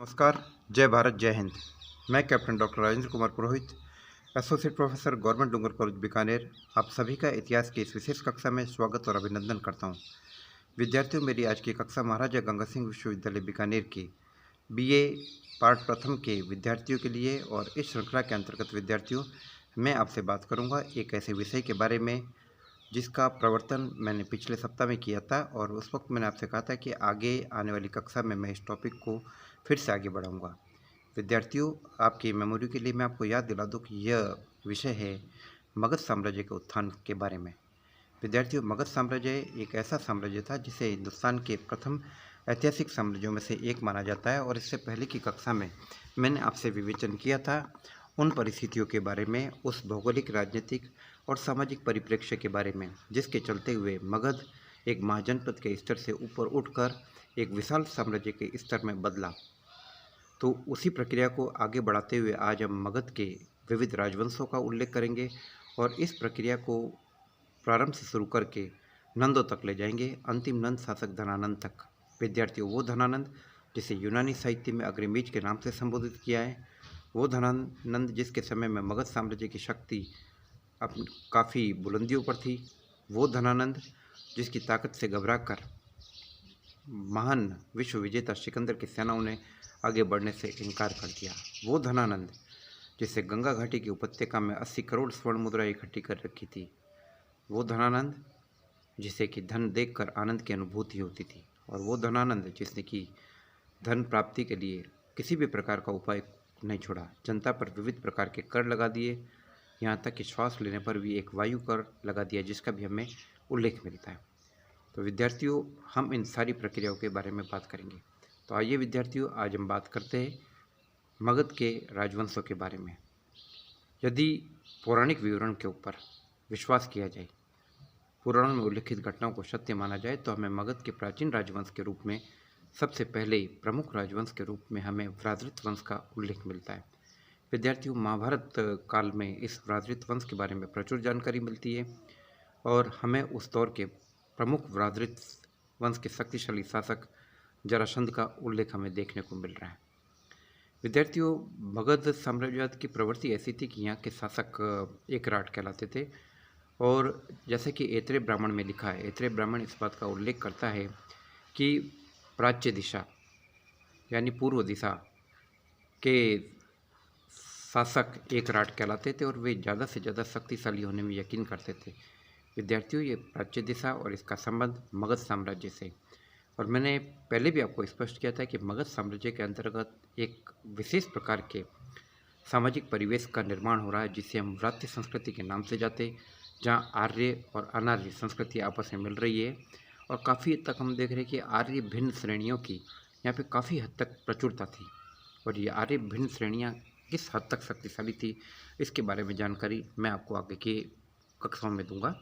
नमस्कार। जय भारत, जय हिंद। मैं कैप्टन डॉक्टर राजेंद्र कुमार पुरोहित, एसोसिएट प्रोफेसर गवर्नमेंट डूंगर कॉलेज बीकानेर, आप सभी का इतिहास की इस विशेष कक्षा में स्वागत और अभिनंदन करता हूं। विद्यार्थियों, मेरी आज की कक्षा महाराजा गंगा सिंह विश्वविद्यालय बीकानेर की बीए पार्ट प्रथम के विद्यार्थियों के लिए, और इस श्रृंखला के अंतर्गत विद्यार्थियों, मैं आपसे बात करूँगा एक ऐसे विषय के बारे में जिसका प्रवर्तन मैंने पिछले सप्ताह में किया था, और उस वक्त मैंने आपसे कहा था कि आगे आने वाली कक्षा में मैं इस टॉपिक को फिर से आगे बढ़ाऊंगा। विद्यार्थियों, आपकी मेमोरी के लिए मैं आपको याद दिला दूं कि यह विषय है मगध साम्राज्य के उत्थान के बारे में। विद्यार्थियों, मगध साम्राज्य एक ऐसा साम्राज्य था जिसे हिंदुस्तान के प्रथम ऐतिहासिक साम्राज्यों में से एक माना जाता है, और इससे पहले की कक्षा में मैंने आपसे विवेचन किया था उन परिस्थितियों के बारे में, उस भौगोलिक, राजनीतिक और सामाजिक परिप्रेक्ष्य के बारे में जिसके चलते हुए मगध एक महाजनपद के स्तर से ऊपर उठकर एक विशाल साम्राज्य के स्तर में बदला। तो उसी प्रक्रिया को आगे बढ़ाते हुए आज हम मगध के विविध राजवंशों का उल्लेख करेंगे, और इस प्रक्रिया को प्रारंभ से शुरू करके नंदों तक ले जाएंगे, अंतिम नंद शासक धनानंद तक। विद्यार्थियों, वो धनानंद जिसे यूनानी साहित्य में अग्रमीज के नाम से संबोधित किया है, वो धनानंद जिसके समय में मगध साम्राज्य की शक्ति अपनी काफ़ी बुलंदियों पर थी, वो धनानंद जिसकी ताकत से घबराकर महान विश्व विजेता सिकंदर की सेनाओं ने आगे बढ़ने से इनकार कर दिया, वो धनानंद जिसे गंगा घाटी की उपत्यका में 80 करोड़ स्वर्ण मुद्रा इकट्ठी कर रखी थी, वो धनानंद जिसे कि धन देखकर आनंद की अनुभूति होती थी, और वो धनानंद जिसने कि धन प्राप्ति के लिए किसी भी प्रकार का उपाय नहीं छोड़ा, जनता पर विविध प्रकार के कर लगा दिए, यहाँ तक कि श्वास लेने पर भी एक वायु कर लगा दिया जिसका भी हमें उल्लेख मिलता है। तो विद्यार्थियों, हम इन सारी प्रक्रियाओं के बारे में बात करेंगे। तो आइए विद्यार्थियों, आज हम बात करते हैं मगध के राजवंशों के बारे में। यदि पौराणिक विवरण के ऊपर विश्वास किया जाए, पुराणों में उल्लिखित घटनाओं को सत्य माना जाए, तो हमें मगध के प्राचीन राजवंश के रूप में सबसे पहले प्रमुख राजवंश के रूप में हमें व्रातृत वंश का उल्लेख मिलता है। विद्यार्थियों, महाभारत काल में इस व्रातृत वंश के बारे में प्रचुर जानकारी मिलती है, और हमें उस दौर के प्रमुख व्रातृत वंश के शक्तिशाली शासक जरासंध का उल्लेख हमें देखने को मिल रहा है। विद्यार्थियों, मगध साम्राज्यवाद की प्रवृत्ति ऐसी थी कि यहाँ के शासक एक राट कहलाते थे, और जैसे कि ऐत्रेय ब्राह्मण में लिखा है, ऐत्रेय ब्राह्मण इस बात का उल्लेख करता है कि प्राच्य दिशा यानी पूर्व दिशा के शासक एक राट कहलाते थे, और वे ज़्यादा से ज़्यादा शक्तिशाली होने में यकीन करते थे। विद्यार्थियों, ये प्राच्य दिशा और इसका संबंध मगध साम्राज्य से, और मैंने पहले भी आपको स्पष्ट किया था कि मगध साम्राज्य के अंतर्गत एक विशेष प्रकार के सामाजिक परिवेश का निर्माण हो रहा है जिसे हम व्रात्य संस्कृति के नाम से जाते, जहाँ आर्य और अनार्य संस्कृति आपस में मिल रही है, और काफ़ी हद तक हम देख रहे हैं कि आर्य भिन्न श्रेणियों की यहाँ पे काफ़ी हद तक प्रचुरता थी, और ये आर्य भिन्न श्रेणियाँ किस हद तक शक्तिशाली थी, इसके बारे में जानकारी मैं आपको आगे की कक्षाओं में दूंगा।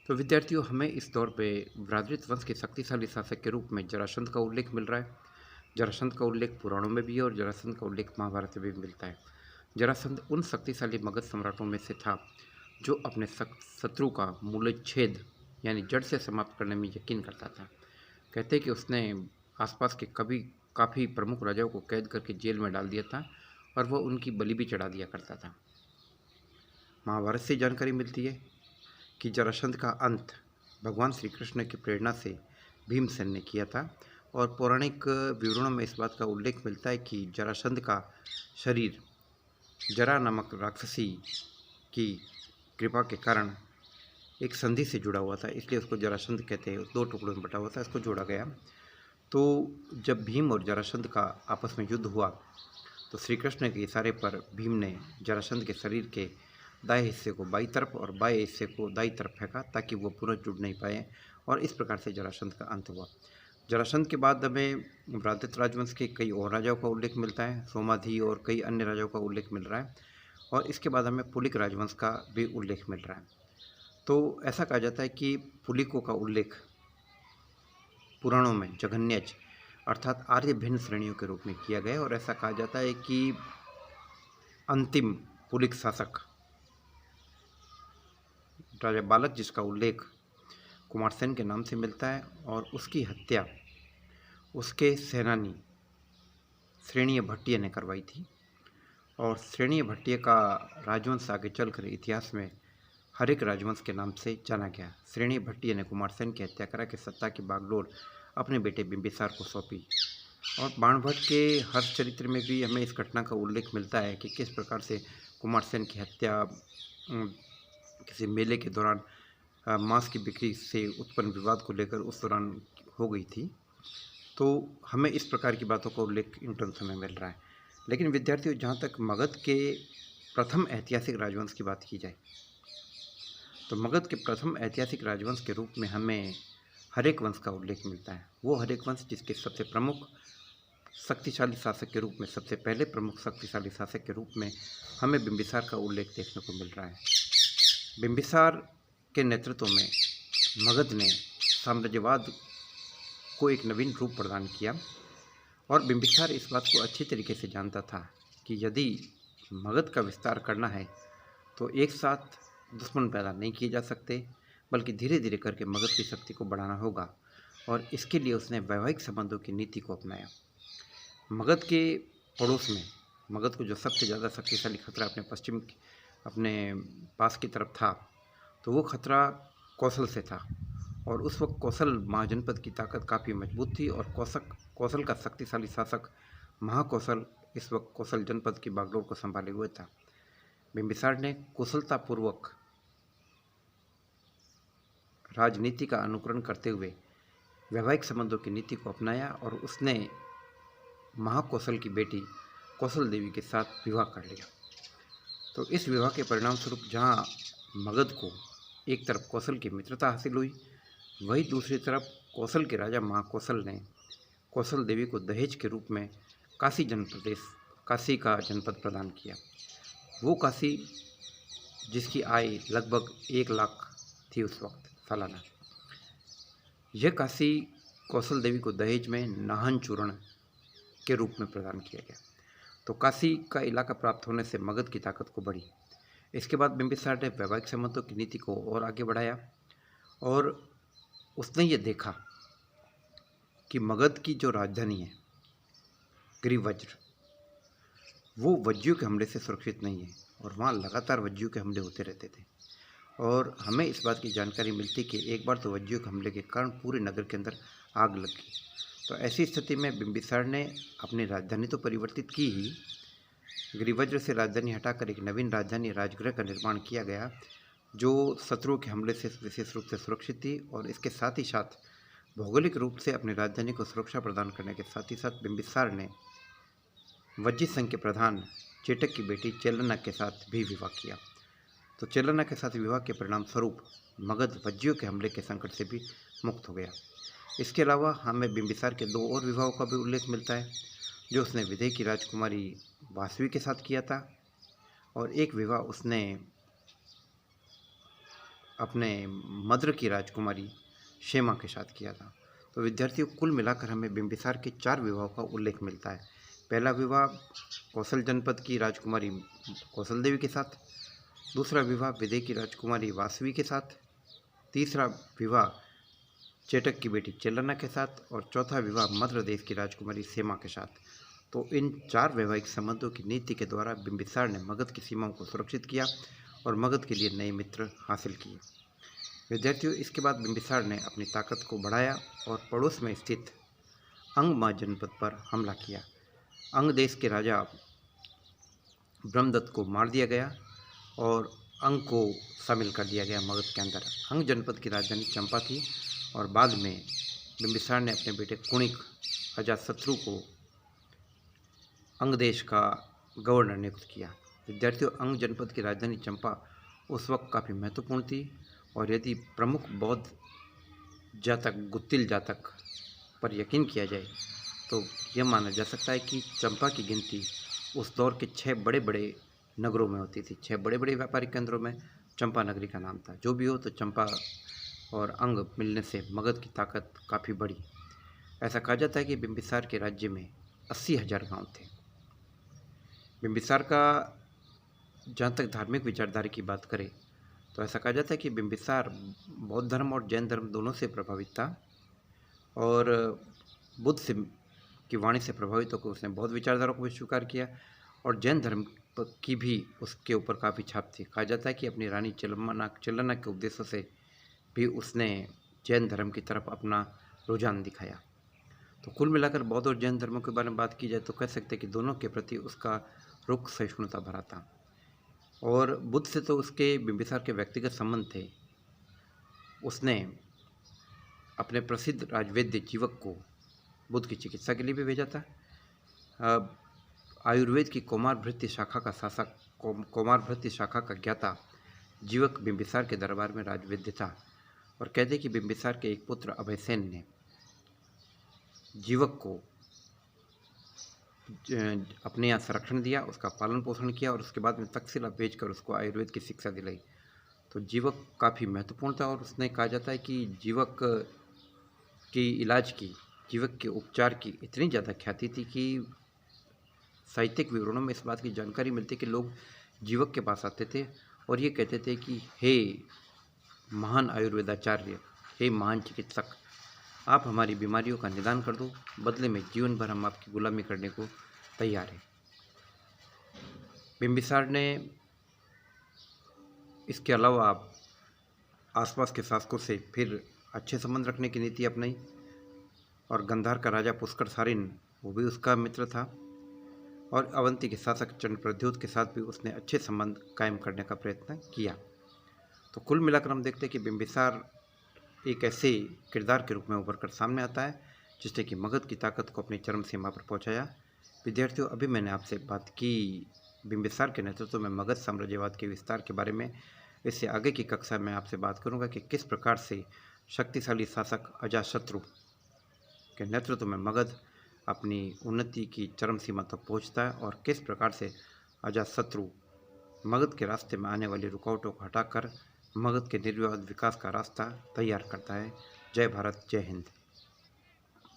तो विद्यार्थियों, हमें इस दौर पे व्रातृत वंश के शक्तिशाली शासक के रूप में जरासंध का उल्लेख मिल रहा है। जरासंध का उल्लेख पुराणों में भी है, और जरासंध का उल्लेख महाभारत में भी मिलता है। जरासंध उन शक्तिशाली मगध सम्राटों में से था जो अपने शत्रु का मूलच्छेद यानी जड़ से समाप्त करने में यकीन करता था। कहते हैं कि उसने आसपास के काफ़ी प्रमुख राजाओं को कैद करके जेल में डाल दिया था, और वह उनकी बलि भी चढ़ा दिया करता था। महाभारत से जानकारी मिलती है कि जरासंध का अंत भगवान श्री कृष्ण की प्रेरणा से भीमसेन ने किया था, और पौराणिक विवरणों में इस बात का उल्लेख मिलता है कि जरासंध का शरीर जरा नामक राक्षसी की कृपा के कारण एक संधि से जुड़ा हुआ था, इसलिए उसको जरासंध कहते हैं। 2 टुकड़ों में बटा हुआ था, इसको जोड़ा गया। तो जब भीम और जरासंध का आपस में युद्ध हुआ, तो श्री कृष्ण के इशारे पर भीम ने जरासंध के शरीर के दाएं हिस्से को बाईं तरफ और बाएं हिस्से को दाईं तरफ फेंका, ताकि वो पुनः जुड़ नहीं पाए, और इस प्रकार से जरासंध का अंत हुआ। जरासंध के बाद हमें व्रातृत राजवंश के कई और राजाओं का उल्लेख मिलता है, सोमाधि और कई अन्य राजाओं का उल्लेख मिल रहा है, और इसके बाद हमें पुलिक राजवंश का भी उल्लेख मिल रहा है। तो ऐसा कहा जाता है कि पुलिकों का उल्लेख पुराणों में जघन्यज अर्थात आर्य भिन्न श्रेणियों के रूप में किया गया, और ऐसा कहा जाता है कि अंतिम पुलिक शासक राजा बालक, जिसका उल्लेख कुमारसेन के नाम से मिलता है, और उसकी हत्या उसके सेनानी श्रेणीय भट्टिय ने करवाई थी। और श्रेणीय भट्टिय का राजवंश आगे चलकर इतिहास में हरेक राजवंश के नाम से जाना गया। श्रेणीय भट्टिय ने कुमारसेन की हत्या करा के सत्ता की बागडोर अपने बेटे बिंबिसार को सौंपी। और बाणभट्ट के हर्ष चरित्र में भी हमें इस घटना का उल्लेख मिलता है कि किस प्रकार से कुमारसेन की हत्या किसी मेले के दौरान मांस की बिक्री से उत्पन्न विवाद को लेकर उस दौरान हो गई थी। तो हमें इस प्रकार की बातों का उल्लेख इन ग्रंथों में मिल रहा है। लेकिन विद्यार्थियों, जहाँ तक मगध के प्रथम ऐतिहासिक राजवंश की बात की जाए तो मगध के प्रथम ऐतिहासिक राजवंश के रूप में हमें हरेक वंश का उल्लेख मिलता है। वो हरेक वंश जिसके सबसे प्रमुख शक्तिशाली शासक के रूप में, सबसे पहले प्रमुख शक्तिशाली शासक के रूप में हमें बिंबिसार का उल्लेख देखने को मिल रहा है। बिंबिसार के नेतृत्व में मगध ने साम्राज्यवाद को एक नवीन रूप प्रदान किया। और बिंबिसार इस बात को अच्छी तरीके से जानता था कि यदि मगध का विस्तार करना है तो एक साथ दुश्मन पैदा नहीं किए जा सकते, बल्कि धीरे धीरे करके मगध की शक्ति को बढ़ाना होगा। और इसके लिए उसने वैवाहिक संबंधों की नीति को अपनाया। मगध के पड़ोस में मगध को जो सबसे ज़्यादा शक्तिशाली खतरा अपने पास की तरफ था, तो वो खतरा कौशल से था। और उस वक्त कौशल महाजनपद की ताकत काफ़ी मजबूत थी और कौशल का शक्तिशाली शासक महाकौशल इस वक्त कौशल जनपद की बागडोर को संभाले हुए था। बिंबिसार ने कुशलतापूर्वक राजनीति का अनुकरण करते हुए वैवाहिक संबंधों की नीति को अपनाया और उसने महाकौशल की बेटी कौशल देवी के साथ विवाह कर लिया। तो इस विवाह के परिणाम स्वरूप जहाँ मगध को एक तरफ कौशल की मित्रता हासिल हुई, वही दूसरी तरफ कौशल के राजा महाकौशल ने कौशल देवी को दहेज के रूप में काशी का जनपद प्रदान किया। वो काशी जिसकी आय लगभग 1 लाख थी उस वक्त सालाना। यह काशी कौशल देवी को दहेज में नाहन चूर्ण के रूप में प्रदान किया गया। तो काशी का इलाका प्राप्त होने से मगध की ताकत को बढ़ी। इसके बाद बिंबिसार ने वैवाहिक संबंधों की नीति को और आगे बढ़ाया और उसने ये देखा कि मगध की जो राजधानी है गिरिवज्र, वो वज्जियों के हमले से सुरक्षित नहीं है और वहाँ लगातार वज्जियों के हमले होते रहते थे। और हमें इस बात की जानकारी मिलती कि एक बार तो वज्जियों के हमले के कारण पूरे नगर के अंदर आग लग गई। तो ऐसी स्थिति में बिंबिसार ने अपनी राजधानी तो परिवर्तित की ही, गिरिवज्र से राजधानी हटाकर एक नवीन राजधानी राजगृह का निर्माण किया गया, जो शत्रुओं के हमले से विशेष रूप से सुरक्षित थी। और इसके साथ ही साथ भौगोलिक रूप से अपनी राजधानी को सुरक्षा प्रदान करने के साथ ही साथ बिंबिसार ने वज्जी संघ के प्रधान चेटक की बेटी चेलना के साथ भी विवाह किया। तो चेलना के साथ विवाह के परिणाम स्वरूप मगध वज्जियों के हमले के संकट से भी मुक्त हो गया। इसके अलावा हमें बिंबिसार के 2 और विवाहों का भी उल्लेख मिलता है, जो उसने विदेह की राजकुमारी वासवी के साथ किया था और एक विवाह उसने अपने मद्र की राजकुमारी क्षेमा के साथ किया था। तो विद्यार्थियों, कुल मिलाकर हमें बिंबिसार के 4 विवाहों का उल्लेख मिलता है। पहला विवाह कौशल जनपद की राजकुमारी कौशल देवी के साथ, दूसरा विवाह विदेह की राजकुमारी वासवी के साथ, तीसरा विवाह चेटक की बेटी चेलना के साथ और चौथा विवाह मद्र देश की राजकुमारी क्षेमा के साथ। तो इन 4 वैवाहिक संबंधों की नीति के द्वारा बिंबिसार ने मगध की सीमाओं को सुरक्षित किया और मगध के लिए नए मित्र हासिल किए। विद्यार्थियों, इसके बाद बिंबिसार ने अपनी ताकत को बढ़ाया और पड़ोस में स्थित अंग जनपद पर हमला किया। अंग देश के राजा ब्रह्मदत्त को मार दिया गया और अंग को शामिल कर दिया गया मगध के अंदर। अंग जनपद की राजधानी चंपा थी और बाद में बिंबिसार ने अपने बेटे कुणिक अजातशत्रु को अंग देश का गवर्नर नियुक्त किया। विद्यार्थियों, अंग जनपद की राजधानी चंपा उस वक्त काफ़ी महत्वपूर्ण थी और यदि प्रमुख बौद्ध जातक गुत्तिल जातक पर यकीन किया जाए तो यह माना जा सकता है कि चंपा की गिनती उस दौर के 6 बड़े बड़े नगरों में होती थी। 6 बड़े बड़े व्यापारिक केंद्रों में चंपा नगरी का नाम था। जो भी हो, तो चंपा और अंग मिलने से मगध की ताकत काफ़ी बढ़ी। ऐसा कहा जाता है कि बिंबिसार के राज्य में 80,000 गाँव थे। बिंबिसार का जहाँ तक धार्मिक विचारधारा की बात करें तो ऐसा कहा जाता है कि बिंबिसार बौद्ध धर्म और जैन धर्म दोनों से प्रभावित था और बुद्ध से की वाणी से प्रभावित होकर उसने बौद्ध विचारधारा को भी स्वीकार किया और जैन धर्म की भी उसके ऊपर काफ़ी छाप थी। कहा जाता है कि अपनी रानी चेल्लना के उपदेशों से भी उसने जैन धर्म की तरफ अपना रुझान दिखाया। तो कुल मिलाकर बौद्ध और जैन धर्मों के बारे में बात की जाए तो कह सकते हैं कि दोनों के प्रति उसका रुख सहिष्णुता भरा था। और बुद्ध से तो उसके बिंबिसार के व्यक्तिगत संबंध थे। उसने अपने प्रसिद्ध राजवैद्य जीवक को बुद्ध की चिकित्सा के लिए भी भेजा था। आयुर्वेद की कौमारभृत्य शाखा का ज्ञाता जीवक बिंबिसार के दरबार में राजवैद्य था और कहते हैं कि बिंबिसार के एक पुत्र अभयसेन ने जीवक को अपने यहाँ संरक्षण दिया, उसका पालन पोषण किया और उसके बाद में तक्षशिला भेजकर उसको आयुर्वेद की शिक्षा दिलाई। तो जीवक काफ़ी महत्वपूर्ण था और उसने कहा जाता है कि जीवक के उपचार की इतनी ज़्यादा ख्याति थी कि साहित्यिक विवरणों में इस बात की जानकारी मिलती है कि लोग जीवक के पास आते थे और ये कहते थे कि हे महान आयुर्वेदाचार्य, हे महान चिकित्सक, आप हमारी बीमारियों का निदान कर दो, बदले में जीवन भर हम आपकी गुलामी करने को तैयार हैं। बिंबिसार ने इसके अलावा आसपास के शासकों से फिर अच्छे संबंध रखने की नीति अपनाई और गंधार का राजा पुष्कर सारिन वो भी उसका मित्र था और अवंती के शासक चंद्रप्रद्योत के साथ भी उसने अच्छे संबंध कायम करने का प्रयत्न किया। तो कुल मिलाकर हम देखते हैं कि बिंबिसार एक ऐसे किरदार के रूप में उभर कर सामने आता है जिसने कि मगध की ताकत को अपनी चरम सीमा पर पहुंचाया। विद्यार्थियों, अभी मैंने आपसे बात की बिंबिसार के नेतृत्व में मगध साम्राज्यवाद के विस्तार के बारे में। इससे आगे की कक्षा में आपसे बात करूंगा कि किस प्रकार से शक्तिशाली शासक अजातशत्रु के नेतृत्व में मगध अपनी उन्नति की चरम सीमा तक पहुंचता है और किस प्रकार से अजातशत्रु मगध के रास्ते में आने वाली रुकावटों को हटाकर मगध के निर्विवाद विकास का रास्ता तैयार करता है। जय भारत, जय हिंद।